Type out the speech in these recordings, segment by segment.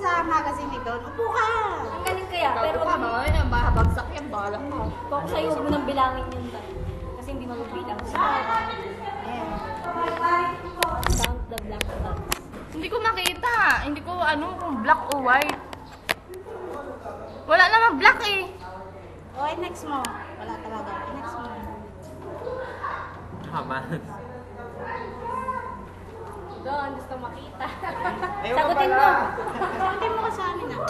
sa magazine ni Don. Upo ka! Ang galing kaya, pero Pero mga yan, babagsak yan, bahala ka. kung sa'yo, huwag mo nang bilangin yun ba? Kasi hindi mabibilang. Count the black dots. Hindi ko makita. Hindi ko kung black o white. Wala naman black eh. O, next mo. Wala talaga. Next mo. Haba. Doon, gusto makita. Ayaw Sagutin ka mo. pala. Sagutin mo ka sa amin ah.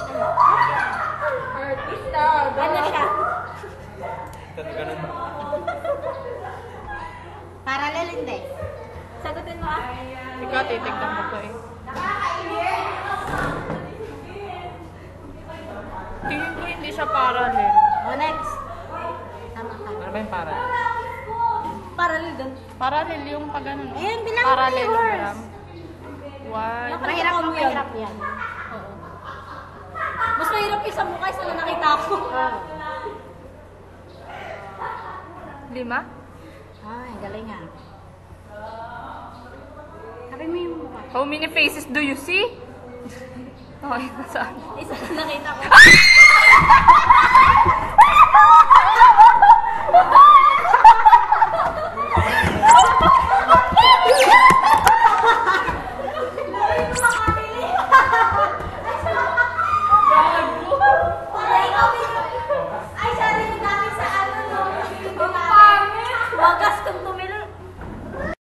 Artista. Ano siya? Ganun. Parallel hindi. Sagutin mo ah. Ikaw, titignan mo ko eh. Tingin ko hindi siya parallel. O, next. Tama ka. Ano ba yung para? Parallel doon. Parallel yung pag ano. no? Ayan, bilang mo yung Parallelogram. horse. White. Mahirap mo, mahirap yan. Oo. Mas mahirap yung sa mukha sa na nakita ko. Lima? Ay, galing ah. Sabi mo yung mukha. How many faces do you see? Okay, nasaan? Isa na nakita ko.